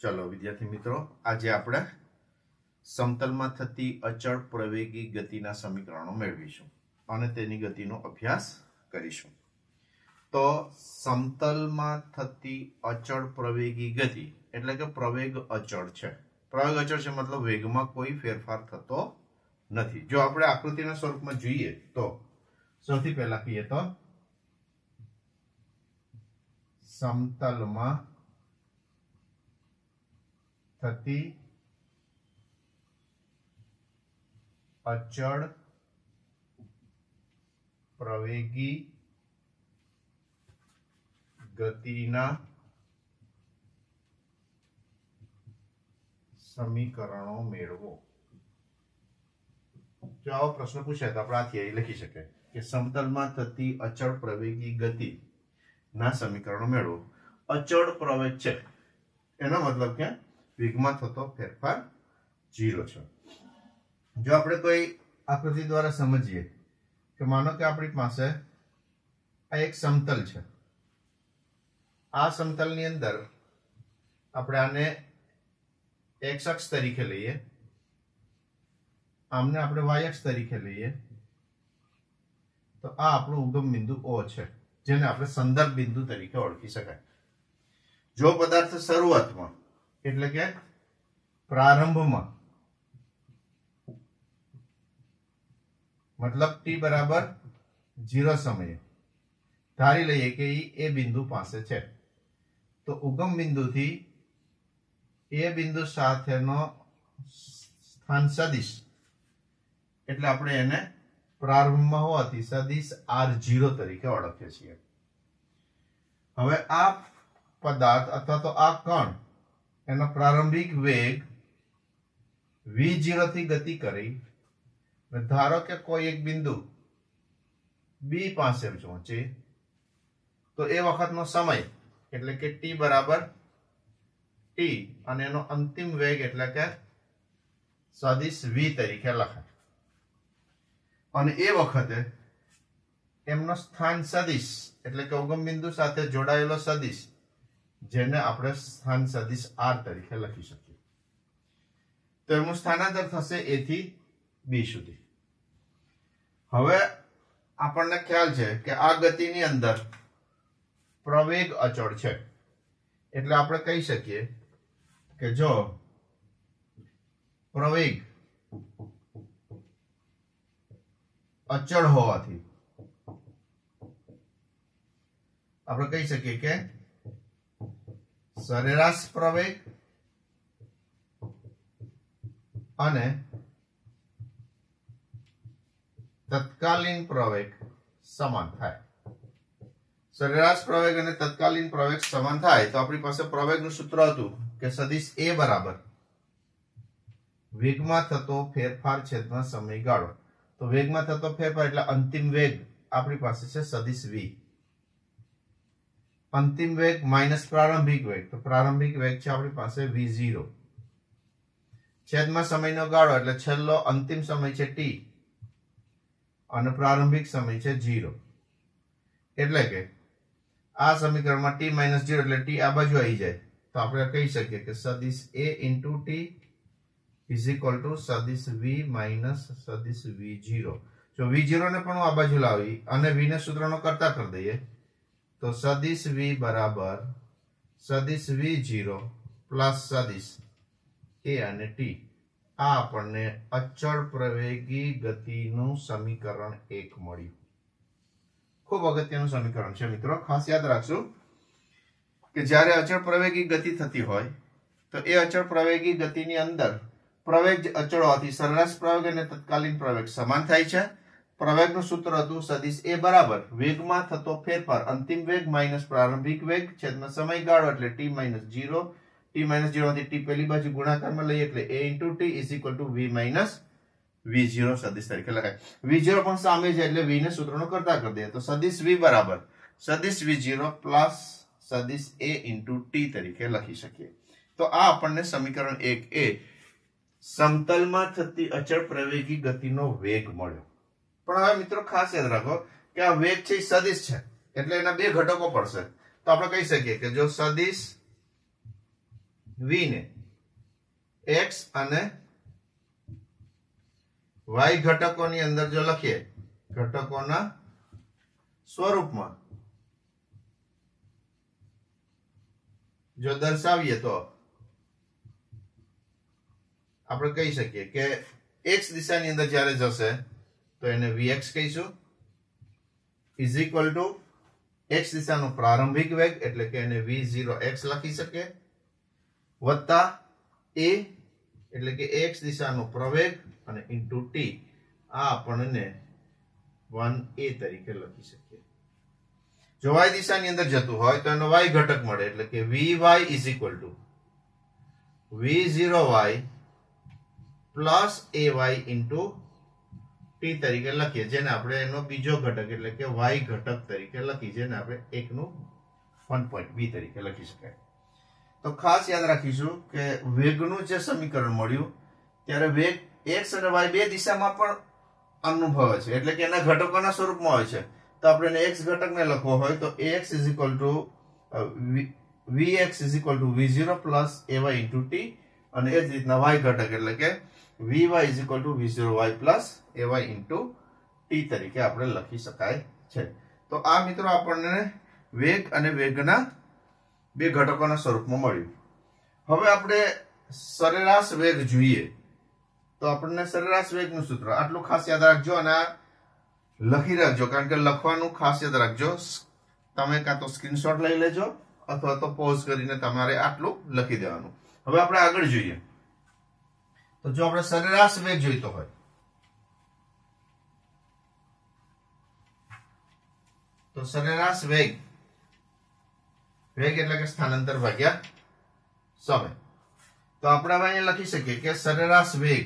चलो विद्यार्थी मित्रों, आज આપણે સમતલમાં થતી અચળ પ્રવેગી ગતિના સમીકરણો મેળવીશું અને તેની ગતિનો અભ્યાસ કરીશું। તો સમતલમાં થતી અચળ પ્રવેગી ગતિ એટલે કે પ્રવેગ અચળ છે। પ્રવેગ અચળ છે मतलब વેગમાં કોઈ ફેરફાર થતો નથી। જો આપણે આકૃતિના સ્વરૂપમાં જોઈએ તો સૌથી પહેલા કહીએ તો સમતલમાં થતી अचड़ प्रवेगी गतिना समीकरणों मेळवो। जो आવો प्रश्न पूछे तो આપણે આથી લખી શકે કે સમતલમાં થતી અચળ પ્રવેગી ગતિ ના સમીકરણો મેળવો। અચળ પ્રવેગ છે એનો મતલબ કે વેગમાં થતો ફેરફાર 0 છે। जो આપણે કોઈ આકૃતિ દ્વારા સમજીએ કે માનો કે આપણી પાસે આ એક સમતલ છે। આ સમતલની અંદર આપણે આને x અક્ષ તરીકે લઈએ, આમને આપણે y અક્ષ તરીકે લઈએ તો આ આપણું ઉગમ બિંદુ O છે, જેને આપણે સંદર્ભ બિંદુ તરીકે ઓળખી શકાય। જો પદાર્થ શરૂઆતમાં એટલે કે પ્રારંભમાં मतलब t बराबर 0 समय धारी लईए कि ए बिंदु पासे छे तो उगम बिंदु थी ए बिंदु साथेनो स्थान सदिश એટલે આપણે એને પ્રારંભમાં હોવાથી સદિશ r0 તરીકે ઓળખીએ છીએ। હવે આ પદાર્થ અથવા તો આ કણ એનો પ્રારંભિક વેગ v0 થી ગતિ કરી धारो के कोई एक बिंदु बी पासे पहुंचे तो ए वखत नो समय એટલે કે t बराबर t અને એનો અંતિમ વેગ એટલે કે સદિશ v તરીકે લખાય। અને એ વખતે એમનો સ્થાન સદિશ એટલે કે ઉગમ બિંદુ સાથે જોડાયેલો સદિશ જેને આપણે સ્થાન સદિશ r તરીકે લખી શકીએ। તો એનું સ્થાનાંતર થશે a થી b સુધી। હવે આપણને ખ્યાલ છે કે આ ગતિની અંદર પ્રવેગ અચળ છે, એટલે આપણે કહી શકીએ કે જો પ્રવેગ અચળ હોવાથી આપણે કહી શકીએ કે સરેરાશ પ્રવેગ અને तत्कालीन प्रवेग समान थाय। सरेराश प्रवेग અને તત્કાલીન પ્રવેગ સમાન થાય તો આપણી પાસે પ્રવેગનું સૂત્ર હતું કે સદિશ a બરાબર વેગમાં થતો ફેરફાર છેદમાં સમયગાળો। તો વેગમાં થતો ફેરફાર એટલે અંતિમ વેગ આપણી પાસે છે સદિશ v, અંતિમ વેગ માઈનસ પ્રારંભિક વેગ તો પ્રારંભિક વેગ છે આપણી પાસે v0 છેદમાં સમયનો ગાળો એટલે છેલ્લો અંતિમ સમય છે t અને પ્રારંભિક સમય છે 0 એટલે કે આ સમીકરણમાં t - 0 એટલે t આ બાજુ આવી જાય તો આપણે કહી શકીએ કે સદિશ a * t = સદિશ v - સદિશ v0। જો v0 ને પણ આ બાજુ લાવી અને v ને સૂત્રનો કરતા કરી દઈએ તો સદિશ v બરાબર સદિશ v0 પ્લસ સદિશ a અને t આ આપણને અચળ પ્રવેગી ગતિનું સમીકરણ 1 મળ્યું। ખૂબ અગત્યનું સમીકરણ છે મિત્રો, ખાસ યાદ રાખજો કે જ્યારે અચળ પ્રવેગી ગતિ થતી હોય તો એ અચળ પ્રવેગી ગતિની અંદર પ્રવેગ અચળ હોવાથી સરેરાશ પ્રવેગ અને તત્કાલીન પ્રવેગ સમાન થાય છે। પ્રવેગનું સૂત્ર હતું સદિશ a બરાબર વેગમાં થતો ફેરફાર અંતિમ વેગ માઈનસ પ્રારંભિક વેગ છેદમાં સમયગાળો એટલે t - 0 t - 0 થી t પહેલી બાજુ ગુણાકારમાં લઈએ એટલે a * t = v - v0 સદિશ તરીકે લખાય। v0 પણ સામે છે એટલે v ને સૂત્રનો કરતા કરી દઈએ તો સદિશ v બરાબર સદિશ v0 પ્લસ સદિશ a * t તરીકે લખી શકીએ। તો આ આપણને સમીકરણ 1a સમતલમાં થતી અચળ પ્રવેગી ગતિનો વેગ મળ્યો। પણ હવે મિત્રો ખાસ યાદ રાખો કે આ વેગ છે સદિશ છે એટલે એના બે ઘટકો પડશે। તો આપણે કહી શકીએ કે જો સદિશ v ને x અને y ઘટકોની અંદર જો લખીએ, ઘટકોના સ્વરૂપમાં જો દર્શાવીએ તો આપણે કહી શકીએ કે x દિશાની અંદર જ્યારે જશે તો એને vx કહીશું, ઇઝ ઇક્વલ ટુ x દિશાનો પ્રારંભિક વેગ એટલે કે એને v0x લખી શકીએ, વત્તા a એટલે કે x દિશાનો પ્રવેગ અને ઇન્ટુ t, આ આપણને 1a તરીકે લખી શકીએ. જો y દિશાની અંદર જતું હોય તો એનો y ઘટક મળે એટલે કે vy is equal two v0y plus ay into t તરીકે લખીએ, જેને આપણે એનો બીજો ઘટક એટલે કે y ઘટક તરીકે લખી, જેને આપણે 1 નું 1.b તરીકે લખી શકાય. તો ખાસ યાદ રાખીશું કે વેગનું જે સમીકરણ મળ્યું ત્યારે વેગ x અને y બે દિશામાં પણ અનુભવે છે એટલે કે એના ઘટકોના સ્વરૂપમાં હોય છે. તો આપણે x ઘટકને લખવો હોય તો ax is equal two vx is equal two v0 plus ay into t, અને એ જ રીતના y ઘટક એટલે કે vy is equal two v0y plus ay into t તરીકે આપણે લખી શકાય છે. તો આ મિત્રો આપણને વેગ અને વેગના બે ઘટકોના સ્વરૂપમાં મળ્યું. હવે આપણે સરેરાશ વેગ જોઈએ તો આપણને સરેરાશ વેગનું સૂત્ર આટલું ખાસ યાદ રાખજો અને આ લખી રાખજો, કારણ કે લખવાનું ખાસ યાદ રાખજો. તમે કાં તો સ્ક્રીનશોટ લઈ લેજો અથવા તો પોઝ કરીને તમારે આટલું લખી દેવાનું. હવે આપણે આગળ જોઈએ તો જો આપણે સરેરાશ વેગ જોઈતો હોય તો સરેરાશ વેગ એટલે કે સ્થાનાંતર ભાગ્યા સમય. તો આપણે હવે અહીંયા લખી શકીએ કે સરેરાશ વેગ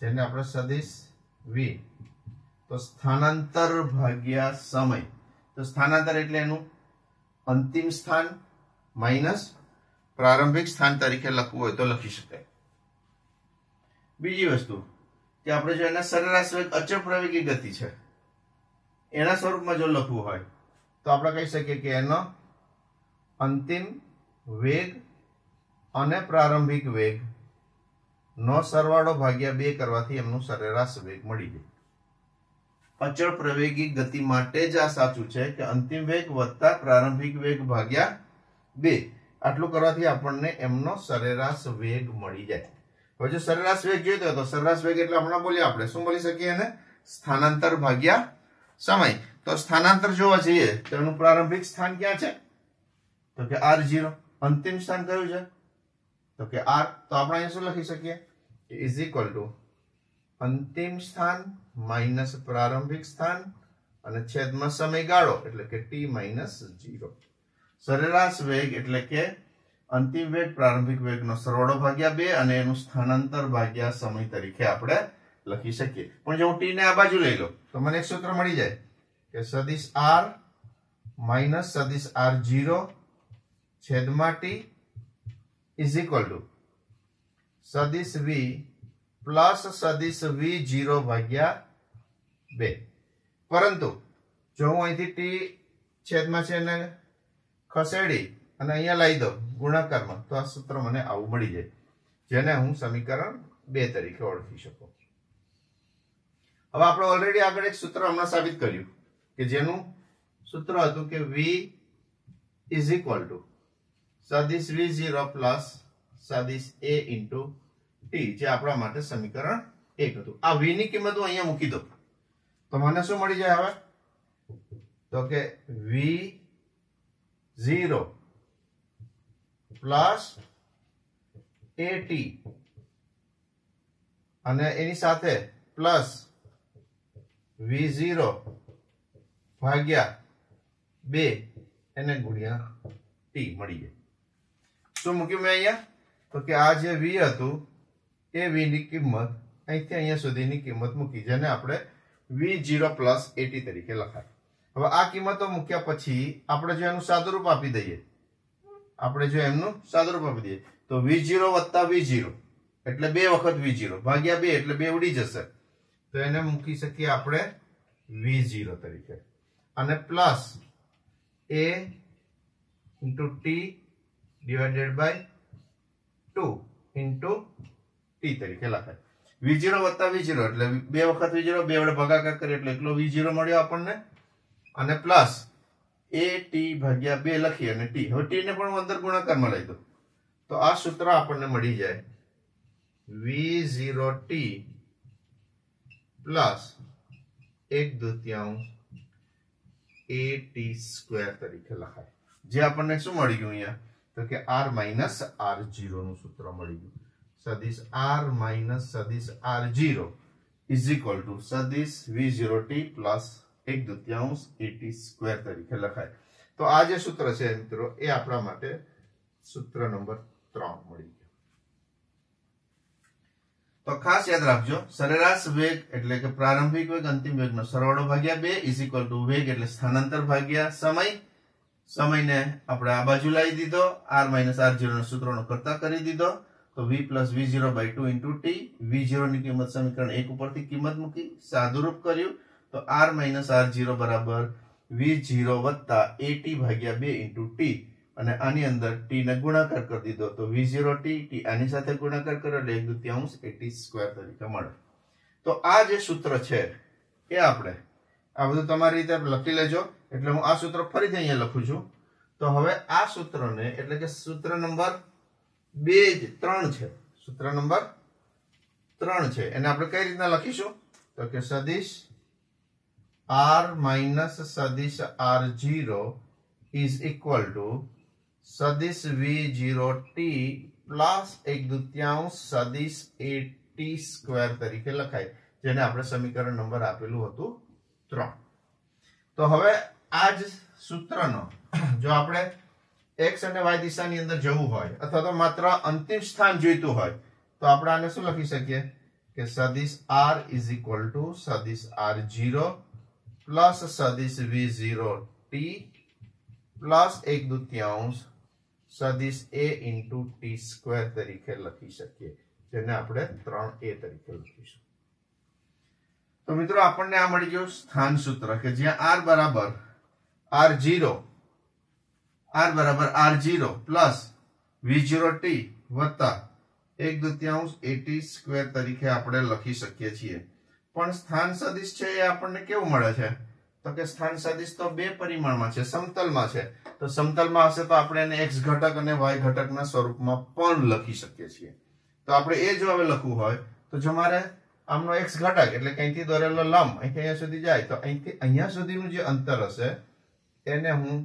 જેને આપણે સદિશ v, તો સ્થાનાંતર ભાગ્યા સમય. તો સ્થાનાંતર એટલે એનું અંતિમ સ્થાન માઇનસ પ્રારંભિક સ્થાન તરીકે લખવું હોય તો લખી શકાય. બીજી વસ્તુ કે આપણે જો એના સરેરાશ વેગ અચળ પ્રવેગી ગતિ છે એના સ્વરૂપમાં જો લખવું હોય તો આપણે કહી શકીએ કે એનો અંતિમ વેગ અને પ્રારંભિક વેગ નો સરવાળો ભાગ્યા 2 કરવાથી એમનું સરેરાશ વેગ મળી જાય. અચળ પ્રવેગી ગતિ માટે જ આ સાચું છે કે અંતિમ વેગ વત્તા પ્રારંભિક વેગ ભાગ્યા 2, આટલું કરવાથી આપણને એમનો સરેરાશ વેગ મળી જાય. હવે જો સરેરાશ વેગ જોઈતો હોય તો સરેરાશ વેગ એટલે હમણાં બોલ્યા આપણે શું બોલી શકીએ એને સ્થાનાંતર ભાગ્યા સમય. તો સ્થાનાંતર જોવા જઈએ તો એનું પ્રારંભિક સ્થાન ક્યાં છે તો કે r0, અંતિમ સ્થાન કયું છે તો કે r. તો આપણે અહીંયા શું લખી શકીએ ઇઝ ઇક્વલ ટુ અંતિમ સ્થાન માઇનસ પ્રારંભિક સ્થાન અને છેદમાં સમયગાળો એટલે કે t માઇનસ 0. સરેરાશ વેગ એટલે કે અંતિમ વેગ પ્રારંભિક વેગનો સરવાળો ભાગ્યા 2 અને એનું સ્થાનાંતર ભાગ્યા સમય તરીકે આપણે લખી શકીએ. પણ જો હું t ને આ બાજુ લઈ લો તો મને એક સૂત્ર મળી જાય કે સદિશ r માઇનસ સદિશ r0 છેદમાં t ઇઝ ઇક્વલ ટુ સદિશ v પ્લસ સદિશ v0 ભાગ્યા 2. પરંતુ જો હું અહીંથી t છેદમાં છે એને ખસેડી અને અહીંયા લાવી દો ગુણાકારમાં તો આ સૂત્ર મને આવું મળી જાય, જેને હું સમીકરણ 2 તરીકે ઓળખી શકું. હવે આપણે ઓલરેડી આગળ એક સૂત્ર હમણાં સાબિત કર્યું કે જેનું સૂત્ર હતું કે v ઇઝ ઇક્વલ ટુ સદિશ v0 પ્લસ સદિશ a ઇન્ટુ t, જે આપણા માટે સમીકરણ 1 હતું. આ v ની કિંમત હું અહીંયા મૂકી દઉં તો મને શું મળી જાય હવે તો કે v0 પ્લસ at અને એની સાથે પ્લસ v0 ભાગ્યા 2 એને ગુણ્યા t મળી જાય. શું મૂક્યું મેં અહીંયા તો કે આ જે v હતું એ v ની કિંમત અહીંથી અહીંયા સુધીની કિંમત મૂકી, જેને આપણે v0 પ્લસ at તરીકે લખાય. હવે આ કિંમતો મૂક્યા પછી આપણે જો એનું સાદુરૂપ આપી દઈએ તો v0 વત્તા v0 એટલે 2 વખત v0 ભાગ્યા 2 એટલે 2 ઉડી જશે તો એને મૂકી શકીએ આપણે v0 તરીકે, અને plus a into t divided by 2 into t તરીકે લખાય. v0 વત્તા v0 એટલે બે વખત v0 બે વડે ભાગાકાર કરીએ એટલે એકલો v0 મળ્યો આપણને અને પ્લસ at ભાગ્યા 2 લખી અને t. હવે t ને પણ હું અંદર ગુણાકારમાં લઈ દઉં તો આ સૂત્ર આપણને મળી જાય v0t પ્લસ 1/2 at સ્ક્વેર તરીકે લખાય. જે આપણને શું મળી ગયું અહીંયા તો કે r માઇનસ r0 નું સૂત્ર મળી ગયું. સદિશ r માઇનસ સદિશ r0 ઇઝ ઇક્વલ ટુ સદિશ v0t પ્લસ 1/2 at સ્ક્વેર તરીકે લખાય. તો આ જે સૂત્ર છે મિત્રો એ આપણા માટે સૂત્ર નંબર 3 મળી ગયું. તો ખાસ યાદ રાખજો સરેરાશ વેગ એટલે કે પ્રારંભિક વેગ અંતિમ વેગનો સરવાળો ભાગ્યા 2 ઇઝ ઇક્વલ ટુ વેગ એટલે સ્થાનાંતર ભાગ્યા સમય. સમયને આપણે આ બાજુ લાવી દીધો r માઇનસ r0 નો સૂત્રનો કરતા કરી દીધો તો v plus v0 by 2 into t. v0 ની કિંમત સમીકરણ 1 ઉપરથી કિંમત મૂકી સાદુરૂપ કર્યું તો r માઇનસ r0 બરાબર v0 વત્તા at ભાગ્યા 2 ઇન્ટુ t અને આની અંદર t ને ગુણાકાર કરી દીધો તો v0t t આની સાથે ગુણાકાર કર્યો એટલે 1/2 at સ્ક્વેર તરીકે મળે. તો આ જે સૂત્ર છે એ આપણે આ બધું તમારી રીતે લખી લેજો. એટલે હું આ સૂત્ર ફરીથી અહીંયા લખું છું. તો હવે આ સૂત્રને એટલે કે સૂત્ર નંબર 3 છે. સૂત્ર નંબર 3 છે એને આપણે કઈ રીતના લખીશું તો કે સદિશ r માઇનસ સદિશ r0 is equal to સદિશ v0t પ્લસ 1/2 સદિશ at સ્ક્વેર તરીકે લખાય જેને આપણે સમીકરણ નંબર આપેલું હતું 3. તો હવે આ જ સૂત્રનો જો આપણે x અને y દિશાની અંદર જવું હોય અથવા તો માત્ર અંતિમ સ્થાન જોઈતું હોય તો આપણે આને શું લખી શકીએ કે સદિશ r is equal to સદિશ r0 પ્લસ સદિશ v0t પ્લસ 1/2 સદિશ a into t સ્ક્વેર તરીકે લખી શકીએ જેને આપણે 3a તરીકે લખીશું. તો મિત્રો આપણને આ મળી ગયું સ્થાન સૂત્ર કે જ્યાં r બરાબર r0 પ્લસ v0t વત્તા 1/2 at સ્ક્વેર તરીકે આપણે લખી શકીએ છીએ. પણ સ્થાન સદિશ છે એ આપણને કેવું મળે છે તો કે સ્થાન સદિશ તો બે પરિમાણમાં છે સમતલમાં છે. તો સમતલમાં હશે તો આપણે એને x ઘટક અને y ઘટકના સ્વરૂપમાં પણ લખી શકીએ છીએ. તો આપણે એ જો હવે લખવું હોય તો જો મારે આમનો x ઘટક એટલે કે અહીંથી દોરેલો લંબ અહીંથી અહીંયા સુધી જાય તો અહીંથી અહીંયા સુધીનું જે અંતર હશે એને હું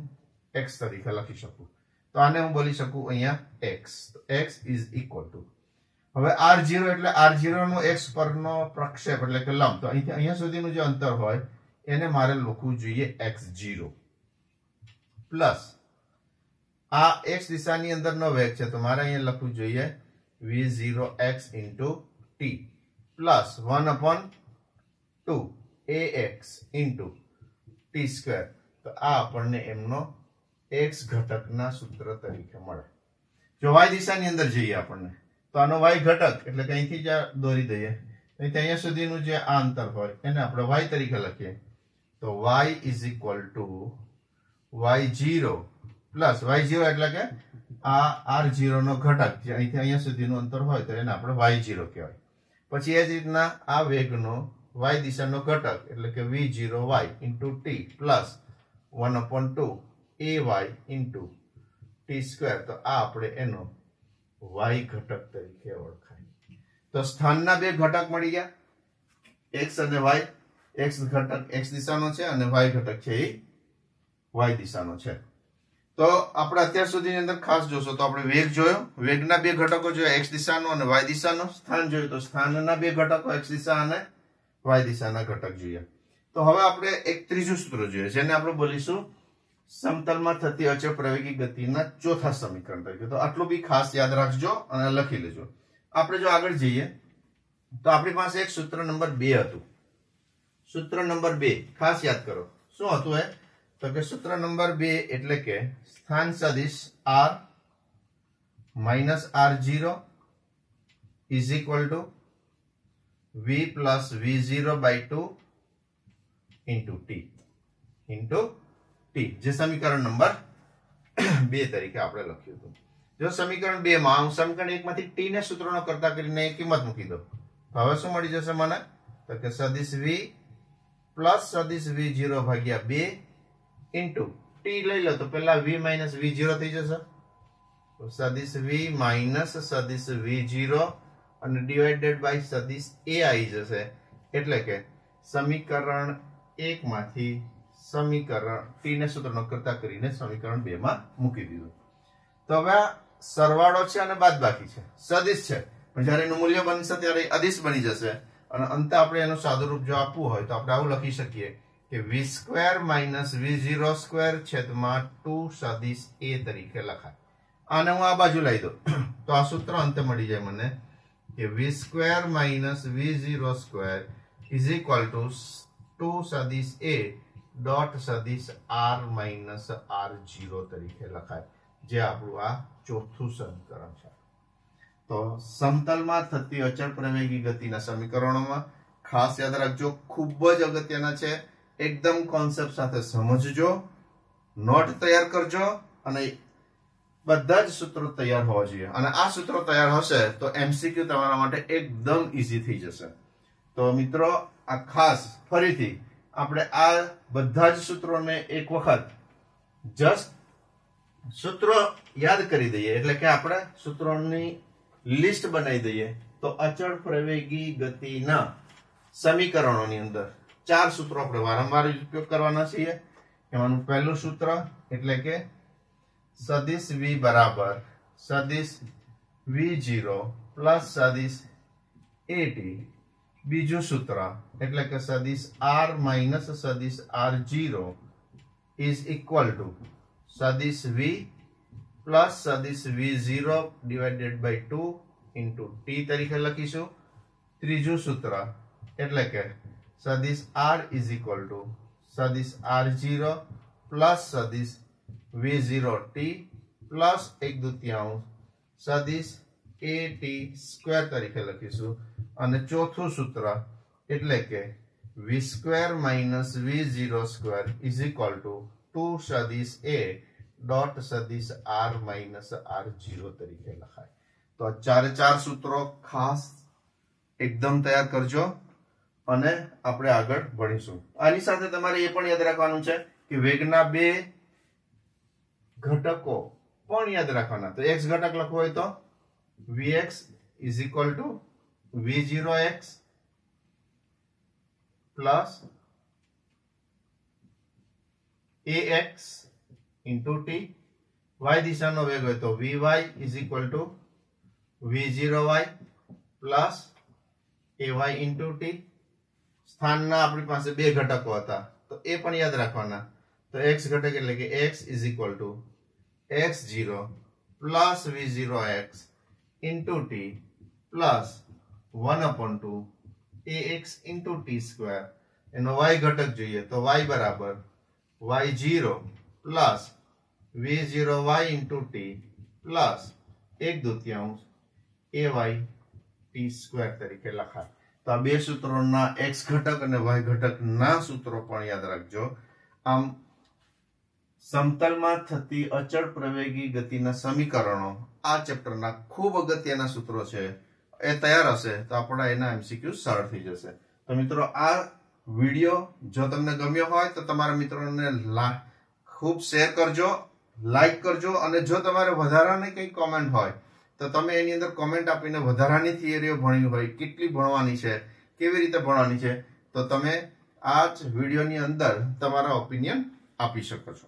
x તરીકે લખી શકું. તો આને હું બોલી શકું અહીંયા x. તો x is equal to હવે r0 એટલે r0 નો x પરનો પ્રક્ષેપ એટલે કે લંબ તો અહીંથી અહીંયા સુધીનું જે અંતર હોય એને મારે લખવું જોઈએ x0 પ્લસ આ x દિશાની અંદરનો વેગ છે તો મારે અહીંયા લખવું જોઈએ v0x into t plus 1/2 ax into t square. તો આ આપણને એમનો x ઘટકના સૂત્ર તરીકે મળે. જો y દિશાની અંદર જઈએ આપણને તો આનો y ઘટક એટલે કે અહીંથી જ દોરી દઈએ અહીંથી અહીંયા સુધીનું જે આ અંતર હોય એને આપણે y તરીકે લખીએ તો y is equal to y0 plus y0 એટલે કે આ r0 નો ઘટક જે અહીંથી અહીંયા સુધીનું અંતર હોય તો એને આપણે y0 કહેવાય. પછી એ જ રીતના આ વેગનો y દિશાનો ઘટક એટલે કે v0y into t plus 1/2 ay into t square. તો આ આપણે એનો y ઘટક તરીકે ઓળખાય. તો સ્થાનના બે ઘટક મળી ગયા x અને y. x ઘટક x દિશાનો છે અને y ઘટક છે એ y દિશાનો છે. તો આપણે અત્યાર સુધીની અંદર ખાસ જોશો તો આપણે વેગ જોયો વેગના બે ઘટકો જોયા x દિશાનો અને y દિશાનો. સ્થાન જોયું તો સ્થાનના બે ઘટકો x દિશા અને y દિશાના ઘટક જોઈએ. તો હવે આપણે એક ત્રીજું સૂત્ર જોઈએ જેને આપણે બોલીશું સમતલમાં થતી અચળ પ્રવેગી ગતિના ચોથા સમીકરણ તરીકે. તો આટલું બી ખાસ યાદ રાખજો અને લખી લેજો. આપણે જો આગળ જઈએ તો આપણી પાસે એક સૂત્ર નંબર 2 હતું. સૂત્ર નંબર 2 ખાસ યાદ કરો શું હતું એ તો કે સૂત્ર નંબર 2 એટલે કે સ્થાન સદિશ r minus r0 is equal to v plus v0 by 2 into t into T, જે સમીકરણ નંબર 2 તરીકે આપણે લખ્યું હતું. જો સમીકરણ 2 માં હું સમીકરણ 1 માંથી ટી ને સૂત્રનો કરતા કરીને કિંમત મૂકી દઉં તો હવે શું મળી જશે મને? તો કે સદિશ v પ્લસ સદિશ v0 ભાગ્યા 2 ઇન્ટુ ટી લઈ લો તો પેલા v માઇનસ v0 થઈ જશે. તો સદિશ v માઇનસ સદિશ v0 અને ડિવાઇડેડ બાય સદિશ a આવી જશે. એટલે કે સમીકરણ 1 માંથી સમીકરણ ટી ને સૂત્રનો કરતા કરીને સમીકરણ 2 માં મૂકી દીધું. તો હવે આ સરવાળો છે અને બાદબાકી છે, સદિશ છે, પણ જ્યારે એનું મૂલ્ય બનશે ત્યારે અદિશ બની જશે. અને અંતે આપણે એનું સાદુરૂપ જો આપવું હોય તો આપણે આવું લખી શકીએ કે v square minus v0 square છેદમાં 2 સદિશ a તરીકે લખાય. આને હું આ બાજુ લઈ દઉં તો આ સૂત્ર અંતે મળી જાય મને કે v square minus v0 square is equal two 2 સદિશ a ડોટ સદિશ r માઇનસ r0 તરીકે લખાય, જે આપણું આ ચોથું સમીકરણ છે. તો સમતલમાં થતી અચળ પ્રવેગી ગતિના સમીકરણોમાં ખાસ યાદ રાખજો, ખૂબ જ અગત્યના છે. એકદમ કોન્સેપ્ટ સાથે સમજજો, નોટ તૈયાર કરજો અને બધા જ સૂત્રો તૈયાર હોવા જોઈએ. અને આ સૂત્રો તૈયાર હશે તો એમસીક્યુ તમારા માટે એકદમ ઈઝી થઈ જશે. તો મિત્રો આ ખાસ ફરીથી આપણે આ બધા જ સૂત્રોને એક વખત જસ્ટ સૂત્રો યાદ કરી દઈએ, એટલે કે આપણે સૂત્રોની લિસ્ટ બનાવી દઈએ. તો અચળ પ્રવેગી ગતિના સમીકરણોની અંદર 4 સૂત્રો આપણે વારંવાર ઉપયોગ કરવાના છીએ. એમાંનું પહેલું સૂત્ર એટલે કે સદિશ v બરાબર સદિશ v0 પ્લસ સદિશ at. બીજું સૂત્ર એટલે કે સદિશ r માઇનસ સદિશ r0 ઇઝ ઇક્વલ ટુ સદિશ v પ્લસ સદિશ v0 divided by 2 into t તરીકે લખીશું. ત્રીજું સૂત્ર એટલે કે સદિશ r ઇઝ ઇક્વલ ટુ સદિશ r0 પ્લસ સદિશ v0 t પ્લસ 1/2 સદિશ at સ્ક્વેર તરીકે લખીશું. અને ચોથું સૂત્ર એટલે કે v square minus v0 square is equal two 2 સદિશ a ડોટ સદિશ r માઇનસ r0 તરીકે લખાય. તો આ 4 સૂત્રો ખાસ એકદમ તૈયાર કરજો અને આપણે આગળ ભણીશું. આની સાથે તમારે એ પણ યાદ રાખવાનું છે કે વેગના 2 ઘટકો પણ યાદ રાખવાના. તો x ઘટક લખવો હોય તો vx is equal two v0x plus ax into t. y દિશાનો વેગ હોય તો vy is equal two v0y plus ay into t. સ્થાનના આપણી પાસે 2 ઘટકો હતા તો એ પણ યાદ રાખવાના. તો x ઘટક એટલે કે x is equal two x0 plus v0x into t plus 1/2 ax into t square. એનો y ઘટક જોઈએ તો y બરાબર y0 plus v0y into t plus 1/2 ay t square તરીકે લખાય. તો આ 2 સૂત્રોના x ઘટક અને y ઘટકના સૂત્રો પણ યાદ રાખજો. આમ સમતલમાં થતી અચળ પ્રવેગી ગતિના સમીકરણો આ ચેપ્ટરના ખૂબ અગત્યના સૂત્રો છે. એ તૈયાર હશે તો આપણા એના એમસીક્યુ સરળ થઈ જશે. તો મિત્રો આ વિડીયો જો તમને ગમ્યો હોય તો તમારા મિત્રોને ખૂબ શેર કરજો, લાઈક કરજો. અને જો તમારે વધારાની કંઈ કોમેન્ટ હોય તો તમે એની અંદર કોમેન્ટ આપીને વધારાની થિયરીઓ ભણવી હોય, કેટલી ભણવાની છે, કેવી રીતે ભણવાની છે, તો તમે આ જ વિડીયોની અંદર તમારા ઓપિનિયન આપી શકો છો.